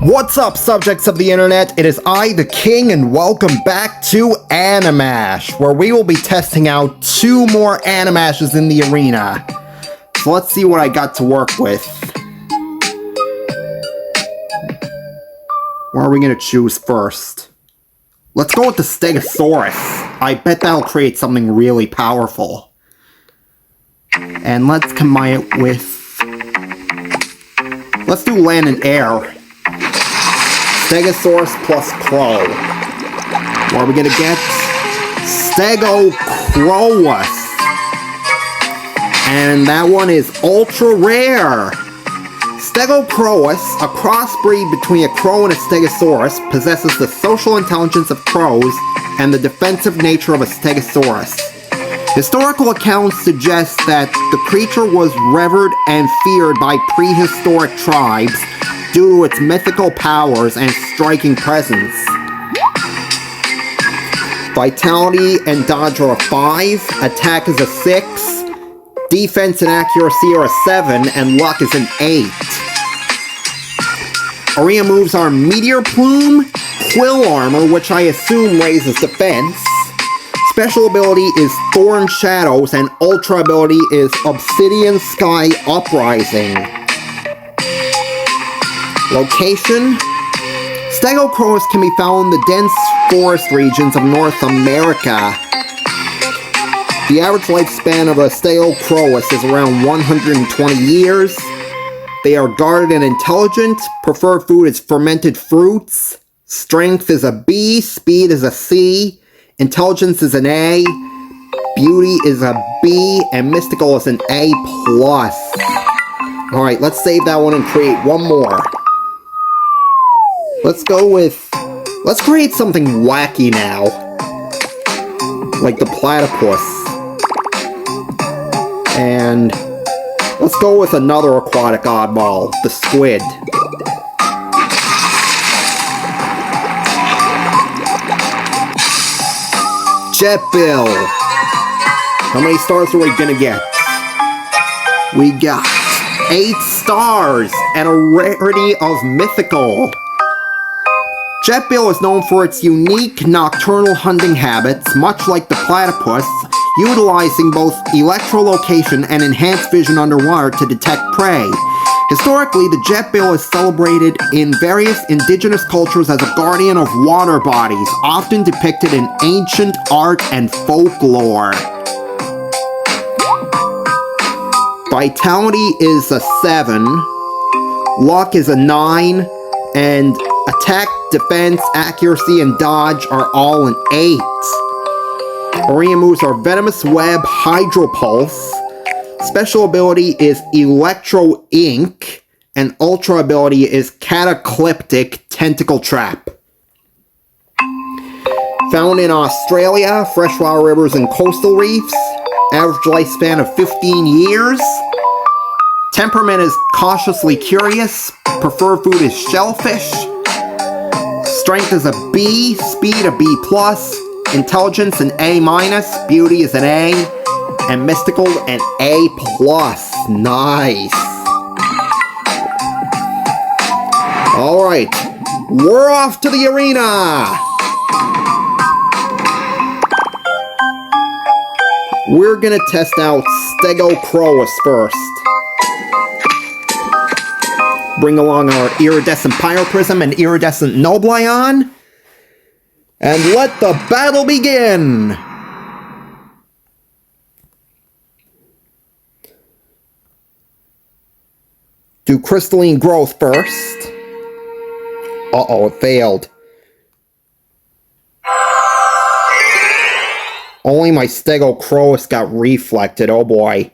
What's up, subjects of the internet? It is I, the King, and welcome back to Animash, where we will be testing out 2 more Animashes in the arena. So let's see what I got to work with. What are we going to choose first? Let's go with the Stegosaurus. I bet that'll create something really powerful. And let's combine it with... let's do land and air. Stegosaurus plus Crow. What are we gonna get? STEGOCROWUS. And that one is ultra rare. STEGOCROWUS, a crossbreed between a crow and a stegosaurus, possesses the social intelligence of crows and the defensive nature of a stegosaurus. Historical accounts suggest that the creature was revered and feared by prehistoric tribes due to its mythical powers and striking presence. Vitality and dodge are a 5, attack is a 6, defense and accuracy are a 7, and luck is an 8. Arena moves are Meteor Plume, Quill Armor, which I assume raises defense. Special ability is Thorn Shadows, and Ultra ability is Obsidian Sky Uprising. Location: STEGOCROWUS can be found in the dense forest regions of North America. The average lifespan of a STEGOCROWUS is around 120 years. They are guarded and intelligent. Preferred food is fermented fruits. Strength is a B. Speed is a C. Intelligence is an A. Beauty is a B. And mythical is an A+. Alright, let's save that one and create one more. Let's go with... let's create something wacky now. Like the platypus. And... let's go with another aquatic oddball, the squid. JETBILL. How many stars are we gonna get? We got 8 stars and a rarity of mythical. JETBILL is known for its unique nocturnal hunting habits, much like the platypus, utilizing both echolocation and enhanced vision underwater to detect prey. Historically, the JETBILL is celebrated in various indigenous cultures as a guardian of water bodies, often depicted in ancient art and folklore. Vitality is a 7, luck is a 9, and attack, defense, accuracy, and dodge are all an 8. Arena moves are Venomous Web, Hydro Pulse. Special ability is Electro Ink, and Ultra ability is Cataclysmic Tentacle Trap. Found in Australia, freshwater rivers and coastal reefs. Average lifespan of 15 years. Temperament is cautiously curious. Preferred food is shellfish. Strength is a B, speed a B+, intelligence an A-, beauty is an A, and mystical an A+. Nice. Alright, we're off to the arena! We're gonna test out STEGOCROWUS first. Bring along our Iridescent Pyroprism and Iridescent Nobleon. And let the battle begin! Do Crystalline Growth first. Uh-oh, it failed. Only my STEGOCROWUS got reflected, oh boy.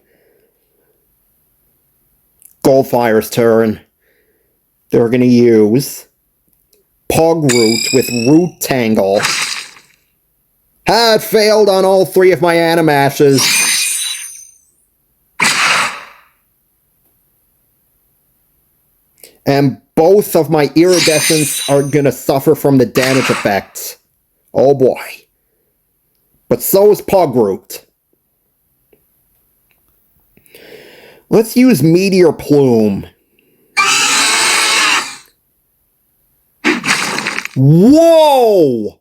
Goldfire's turn. They're gonna use Pug Root with Root Tangle. It failed on all 3 of my Animashes. And both of my Iridescents are gonna suffer from the damage effects. Oh boy. But so is Pug Root. Let's use Meteor Plume. Whoa!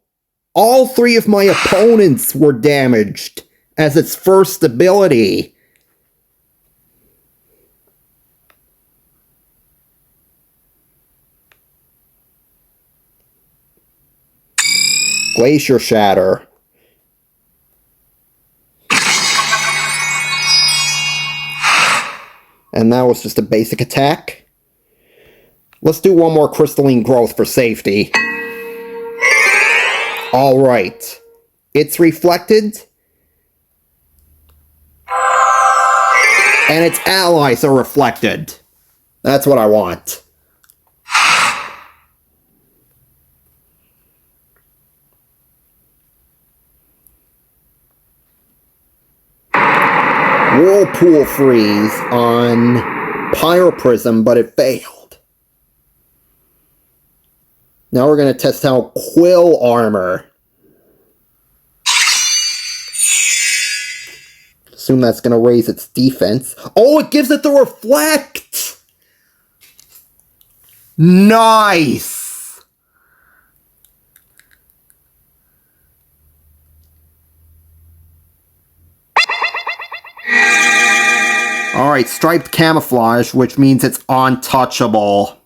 All three of my opponents were damaged as its first ability. Glacier Shatter. And that was just a basic attack. Let's do one more Crystalline Growth for safety. Alright. It's reflected. And its allies are reflected. That's what I want. Whirlpool Freeze on Pyroprism, but it failed. Now we're going to test out Quill Armor. Assume that's going to raise its defense. Oh, it gives it the Reflect! Nice! Alright, Striped Camouflage, which means it's untouchable.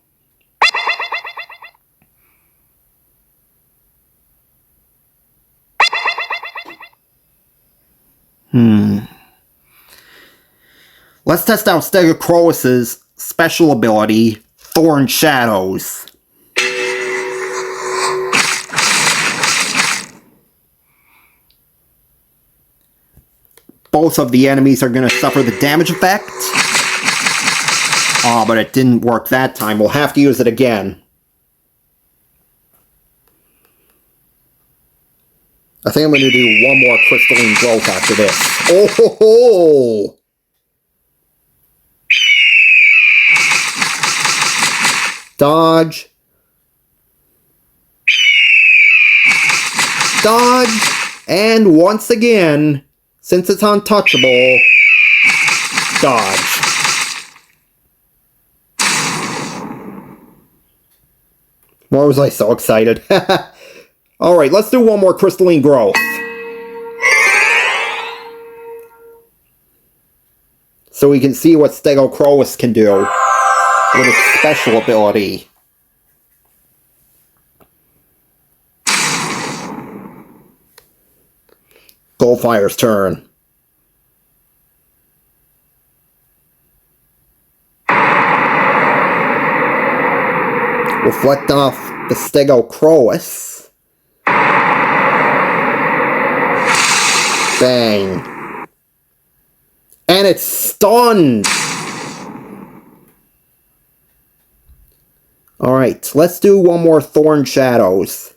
Let's test out STEGOCROWUS' special ability, Thorn Shadows. Both of the enemies are going to suffer the damage effect. Oh, but it didn't work that time. We'll have to use it again. I think I'm going to do one more Crystalline Growth after this. Oh ho ho! Dodge. Dodge. And once again, since it's untouchable, dodge. Why was I so excited? Alright, let's do one more Crystalline Growth. So we can see what STEGOCROWUS can do with its special ability. Goldfire's turn. Reflect off the STEGOCROWUS. Bang. And it's stunned! Alright, let's do one more Thorn Shadows.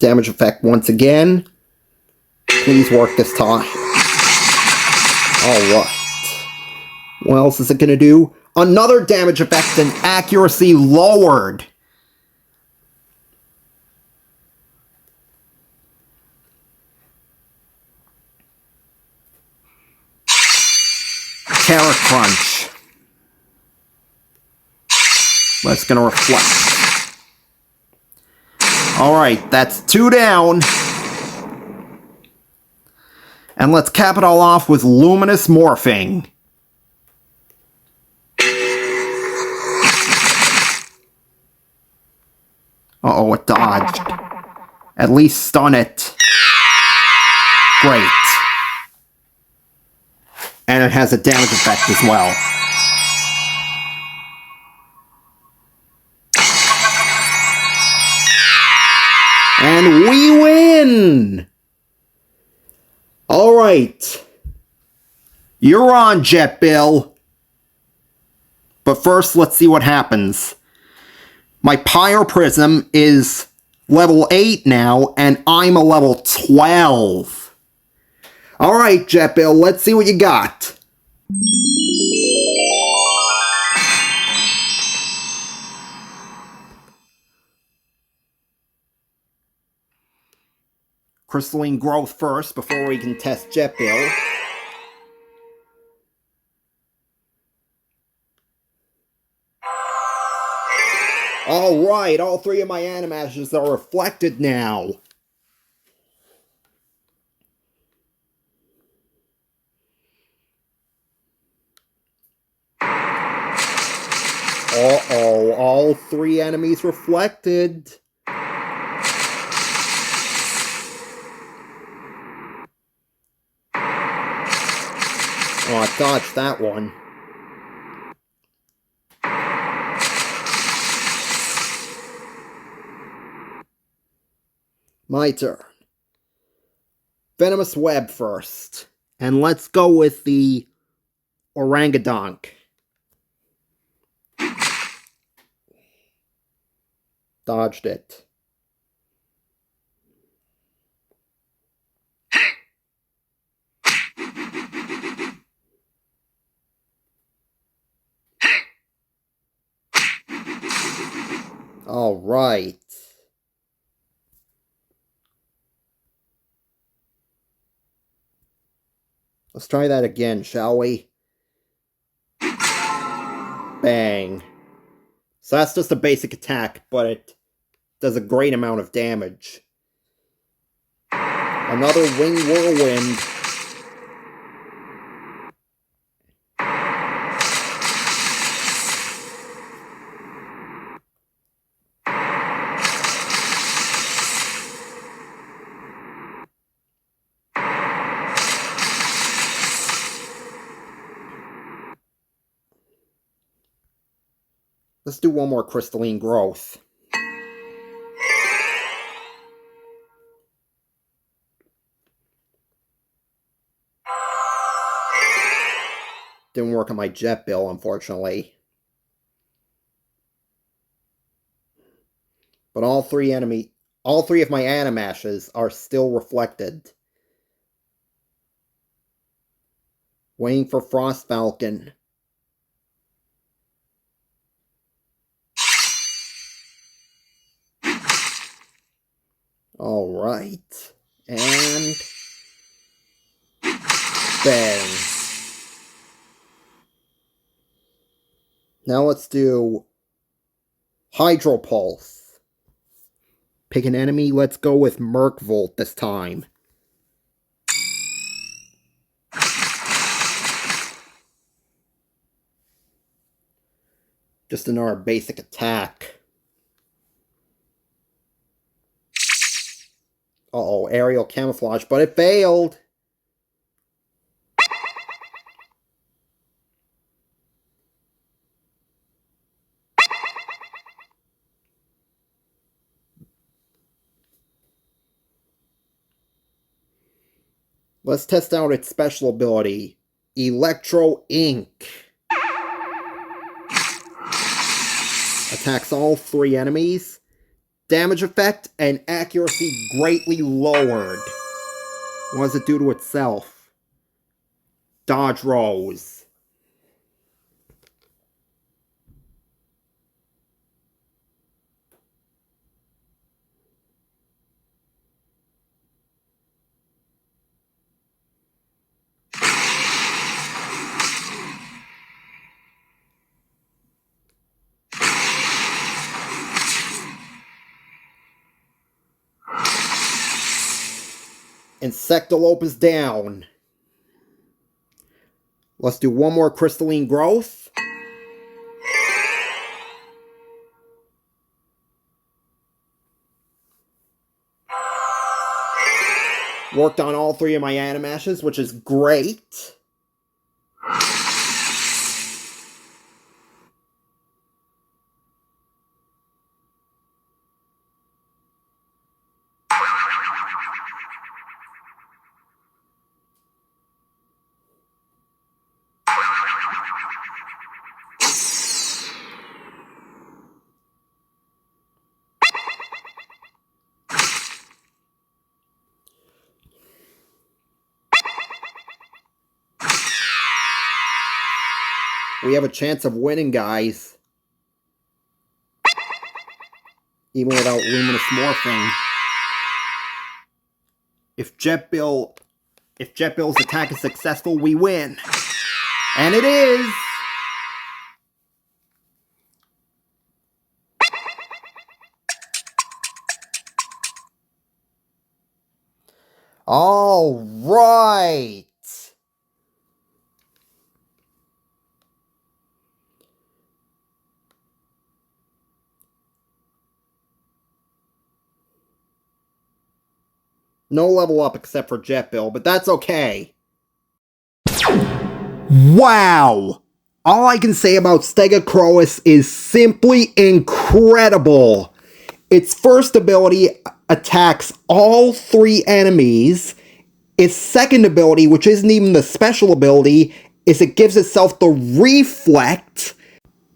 Damage effect once again. Please work this time. Alright. What else is it going to do? Another damage effect and accuracy lowered. Carrot Crunch. That's going to reflect. Alright, that's 2 down. And let's cap it all off with Luminous Morphing. Uh-oh, it dodged. At least stun it. Great. And it has a damage effect as well. And we win! Alright. You're on, JETBILL. But first, let's see what happens. My Pyroprism is level 8 now, and I'm a level 12. Alright, JETBILL, let's see what you got. Crystalline Growth first, before we can test JETBILL. Alright, all three of my Animashes are reflected now. Uh-oh, all three enemies reflected. Oh, I dodged that one. My turn. Venomous Web first. And let's go with the Orangadonk. Dodged it. Alright. Let's try that again, shall we? Bang. So that's just a basic attack, but it does a great amount of damage. Another Wing Whirlwind. Let's do one more Crystalline Growth. Didn't work on my JETBILL, unfortunately. But all three of my Animashes are still reflected. Waiting for Frost Falcon. Alright. And... bang. Now let's do... Hydro Pulse. Pick an enemy, let's go with Merkvolt this time. Just another basic attack. Uh-oh, aerial camouflage, but it failed! Let's test out its special ability, Electro Ink. Attacks all three enemies. Damage effect and accuracy greatly lowered. What does it do to itself? Dodge rolls. Insectalope is down. Let's do one more Crystalline Growth. Worked on all three of my Animashes, which is great. We have a chance of winning, guys. Even without Luminous Morphing. If JETBILL's attack is successful, we win. And it is! All right. No level up except for JETBILL, but that's okay. Wow! All I can say about STEGOCROWUS is simply incredible. Its first ability attacks all 3 enemies. Its second ability, which isn't even the special ability, is it gives itself the reflect.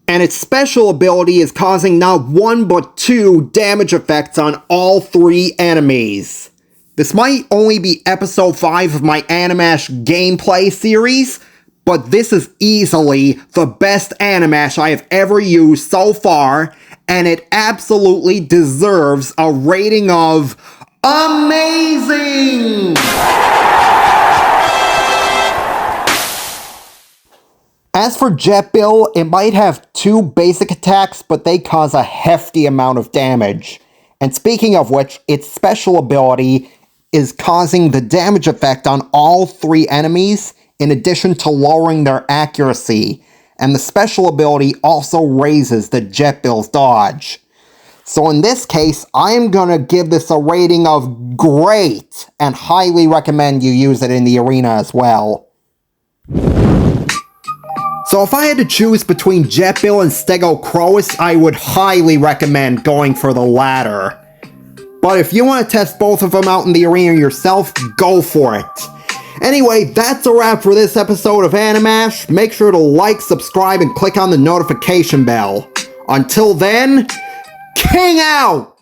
And its special ability is causing not 1 but 2 damage effects on all 3 enemies. This might only be episode 5 of my Animash gameplay series, but this is easily the best Animash I have ever used so far, and it absolutely deserves a rating of amazing! As for JETBILL, it might have 2 basic attacks, but they cause a hefty amount of damage. And speaking of which, its special ability is causing the damage effect on all 3 enemies, in addition to lowering their accuracy. And the special ability also raises the JETBILL's dodge. So in this case, I am going to give this a rating of great, and highly recommend you use it in the arena as well. So if I had to choose between JETBILL and STEGOCROWUS, I would highly recommend going for the latter. But if you want to test both of them out in the arena yourself, go for it. Anyway, that's a wrap for this episode of Animash. Make sure to like, subscribe, and click on the notification bell. Until then, King out!